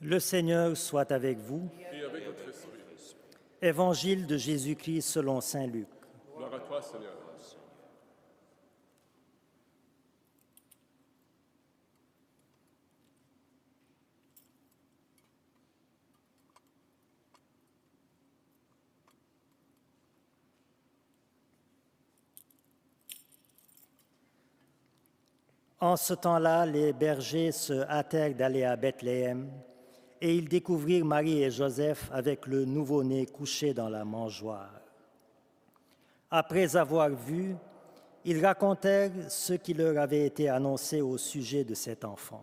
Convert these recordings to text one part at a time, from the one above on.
Le Seigneur soit avec vous. Et avec votre esprit. Évangile de Jésus-Christ selon saint Luc. Gloire à toi, Seigneur. En ce temps-là, les bergers se hâtèrent d'aller à Bethléem, et ils découvrirent Marie et Joseph avec le nouveau-né couché dans la mangeoire. Après avoir vu, ils racontèrent ce qui leur avait été annoncé au sujet de cet enfant.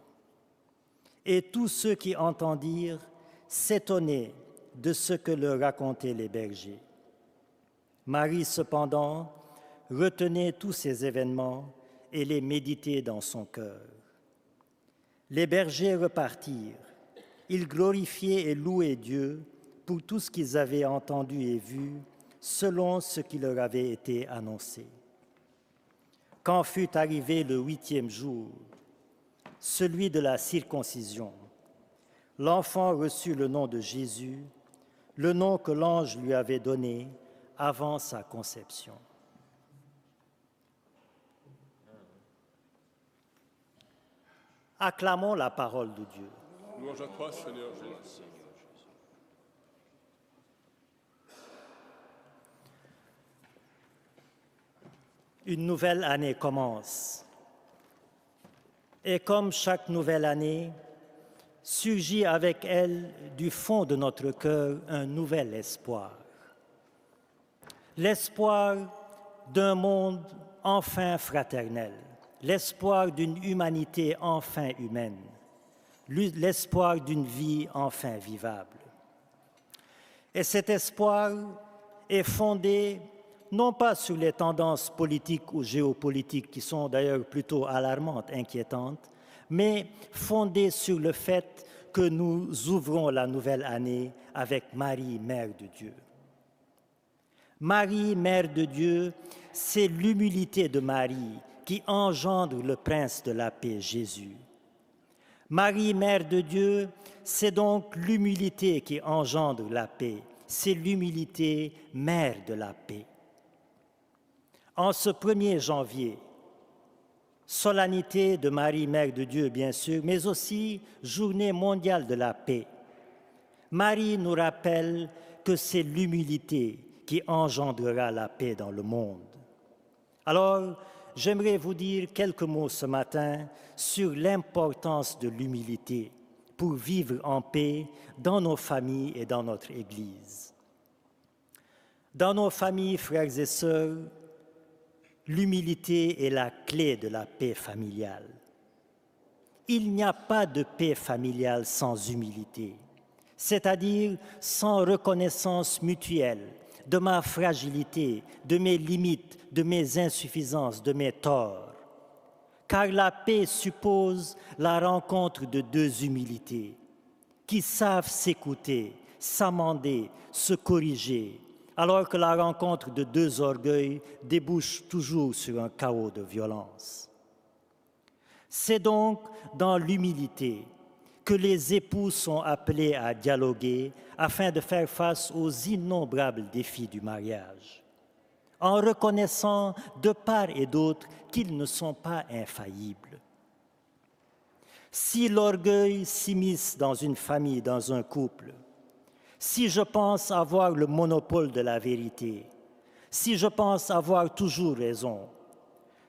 Et tous ceux qui entendirent s'étonnaient de ce que leur racontaient les bergers. Marie, cependant, retenait tous ces événements et les méditait dans son cœur. Les bergers repartirent. Ils glorifiaient et louaient Dieu pour tout ce qu'ils avaient entendu et vu, selon ce qui leur avait été annoncé. Quand fut arrivé le 8e jour, celui de la circoncision, l'enfant reçut le nom de Jésus, le nom que l'ange lui avait donné avant sa conception. Acclamons la parole de Dieu. Louange à toi, Seigneur Jésus. Une nouvelle année commence. Et comme chaque nouvelle année, surgit avec elle du fond de notre cœur un nouvel espoir. L'espoir d'un monde enfin fraternel, l'espoir d'une humanité enfin humaine, l'espoir d'une vie enfin vivable. Et cet espoir est fondé non pas sur les tendances politiques ou géopolitiques qui sont d'ailleurs plutôt alarmantes, inquiétantes, mais fondé sur le fait que nous ouvrons la nouvelle année avec Marie, Mère de Dieu. Marie, Mère de Dieu, c'est l'humilité de Marie qui engendre le Prince de la paix, Jésus. Marie, Mère de Dieu, c'est donc l'humilité qui engendre la paix, c'est l'humilité, Mère de la paix. En ce 1er janvier, solennité de Marie, Mère de Dieu, bien sûr, mais aussi journée mondiale de la paix. Marie nous rappelle que c'est l'humilité qui engendrera la paix dans le monde. Alors, j'aimerais vous dire quelques mots ce matin sur l'importance de l'humilité pour vivre en paix dans nos familles et dans notre Église. Dans nos familles, frères et sœurs, l'humilité est la clé de la paix familiale. Il n'y a pas de paix familiale sans humilité, c'est-à-dire sans reconnaissance mutuelle de ma fragilité, de mes limites, de mes insuffisances, de mes torts. Car la paix suppose la rencontre de deux humilités qui savent s'écouter, s'amender, se corriger, alors que la rencontre de deux orgueils débouche toujours sur un chaos de violence. C'est donc dans l'humilité que les époux sont appelés à dialoguer afin de faire face aux innombrables défis du mariage, en reconnaissant de part et d'autre qu'ils ne sont pas infaillibles. Si l'orgueil s'immisce dans une famille, dans un couple, si je pense avoir le monopole de la vérité, si je pense avoir toujours raison,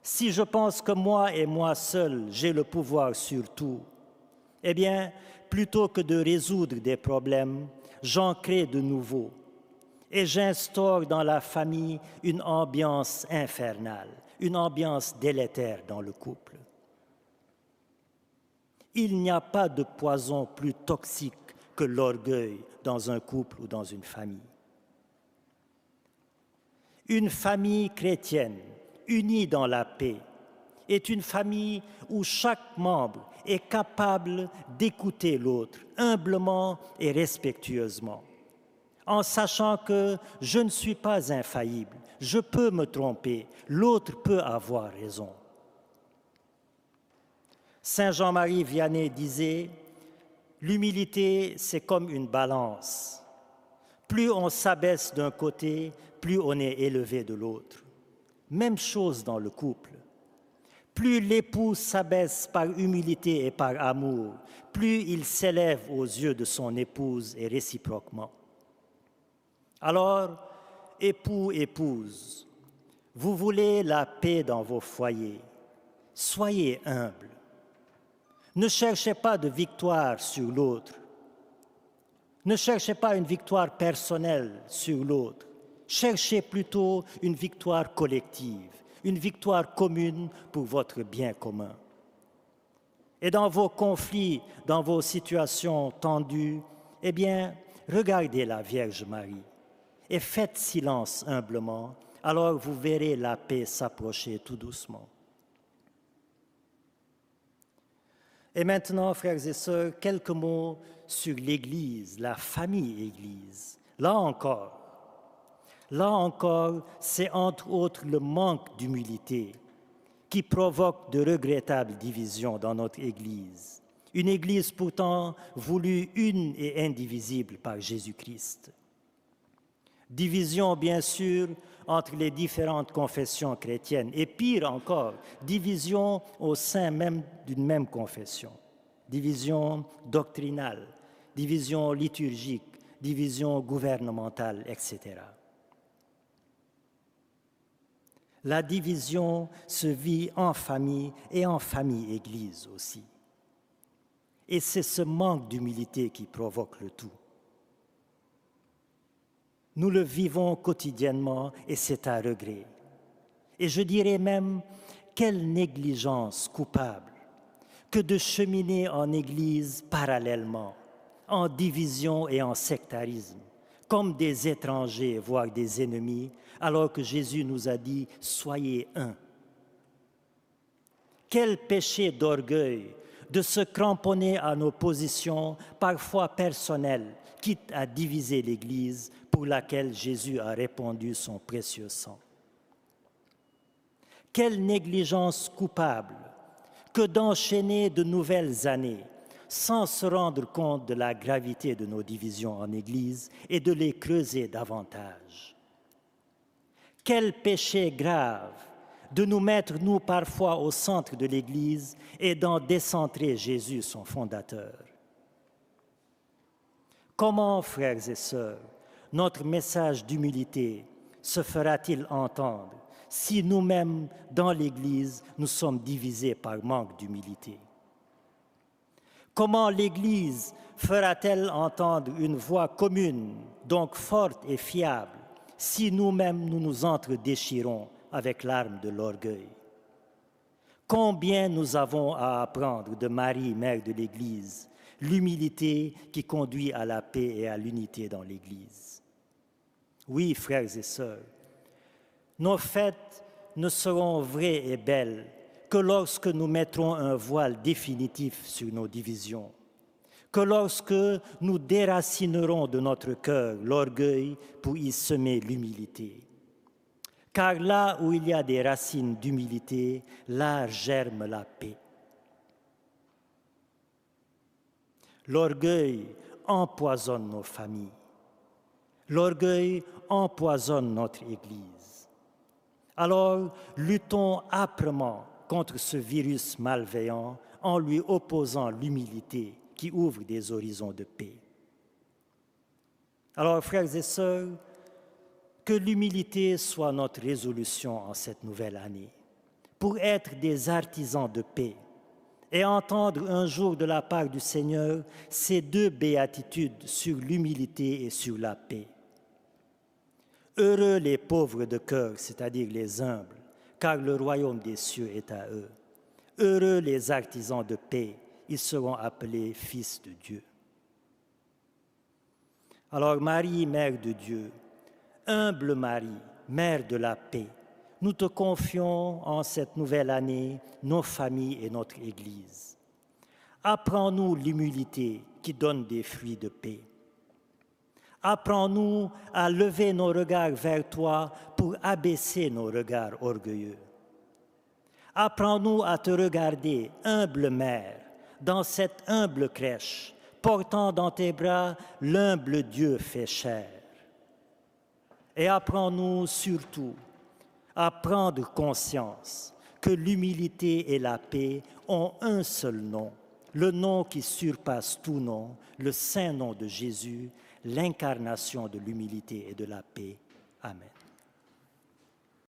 si je pense que moi et moi seul, j'ai le pouvoir sur tout, eh bien, plutôt que de résoudre des problèmes, j'en crée de nouveaux et j'instaure dans la famille une ambiance infernale, une ambiance délétère dans le couple. Il n'y a pas de poison plus toxique que l'orgueil dans un couple ou dans une famille. Une famille chrétienne, unie dans la paix, est une famille où chaque membre est capable d'écouter l'autre humblement et respectueusement, en sachant que je ne suis pas infaillible, je peux me tromper, l'autre peut avoir raison. Saint Jean-Marie Vianney disait L'humilité, c'est comme une balance. Plus on s'abaisse d'un côté, plus on est élevé de l'autre. Même chose dans le couple. Plus l'époux s'abaisse par humilité et par amour, plus il s'élève aux yeux de son épouse et réciproquement. Alors, époux, épouse, vous voulez la paix dans vos foyers. Soyez humbles. Ne cherchez pas de victoire sur l'autre. Ne cherchez pas une victoire personnelle sur l'autre. Cherchez plutôt une victoire collective, une victoire commune pour votre bien commun. Et dans vos conflits, dans vos situations tendues, eh bien, regardez la Vierge Marie et faites silence humblement, alors vous verrez la paix s'approcher tout doucement. Et maintenant, frères et sœurs, quelques mots sur l'Église, la famille Église. Là encore, c'est entre autres le manque d'humilité qui provoque de regrettables divisions dans notre Église. Une Église pourtant voulue une et indivisible par Jésus-Christ. Division, bien sûr, entre les différentes confessions chrétiennes et pire encore, division au sein même d'une même confession. Division doctrinale, division liturgique, division gouvernementale, etc. La division se vit en famille et en famille-église aussi. Et c'est ce manque d'humilité qui provoque le tout. Nous le vivons quotidiennement et c'est à regret. Et je dirais même, quelle négligence coupable que de cheminer en Église parallèlement, en division et en sectarisme, comme des étrangers, voire des ennemis, alors que Jésus nous a dit « Soyez un ». Quel péché d'orgueil de se cramponner à nos positions, parfois personnelles, quitte à diviser l'Église pour laquelle Jésus a répandu son précieux sang. Quelle négligence coupable que d'enchaîner de nouvelles années sans se rendre compte de la gravité de nos divisions en Église et de les creuser davantage. Quel péché grave de nous mettre, nous, parfois au centre de l'Église et d'en décentrer Jésus, son fondateur. Comment, frères et sœurs, notre message d'humilité se fera-t-il entendre si nous-mêmes, dans l'Église, nous sommes divisés par manque d'humilité? Comment l'Église fera-t-elle entendre une voix commune, donc forte et fiable, si nous-mêmes nous nous entre-déchirons avec l'arme de l'orgueil? Combien nous avons à apprendre de Marie, mère de l'Église, l'humilité qui conduit à la paix et à l'unité dans l'Église. Oui, frères et sœurs, nos fêtes ne seront vraies et belles que lorsque nous mettrons un voile définitif sur nos divisions, que lorsque nous déracinerons de notre cœur l'orgueil pour y semer l'humilité. Car là où il y a des racines d'humilité, là germe la paix. L'orgueil empoisonne nos familles. L'orgueil empoisonne notre Église. Alors, luttons âprement contre ce virus malveillant en lui opposant l'humilité qui ouvre des horizons de paix. Alors, frères et sœurs, que l'humilité soit notre résolution en cette nouvelle année, pour être des artisans de paix et entendre un jour de la part du Seigneur ces deux béatitudes sur l'humilité et sur la paix. Heureux les pauvres de cœur, c'est-à-dire les humbles, car le royaume des cieux est à eux. Heureux les artisans de paix, ils seront appelés fils de Dieu. Alors Marie, Mère de Dieu, humble Marie, Mère de la paix, nous te confions en cette nouvelle année nos familles et notre Église. Apprends-nous l'humilité qui donne des fruits de paix. Apprends-nous à lever nos regards vers toi pour abaisser nos regards orgueilleux. Apprends-nous à te regarder, humble mère, dans cette humble crèche, portant dans tes bras l'humble Dieu fait chair. Et apprends-nous surtout à prendre conscience que l'humilité et la paix ont un seul nom, le nom qui surpasse tout nom, le saint nom de Jésus, l'incarnation de l'humilité et de la paix. Amen.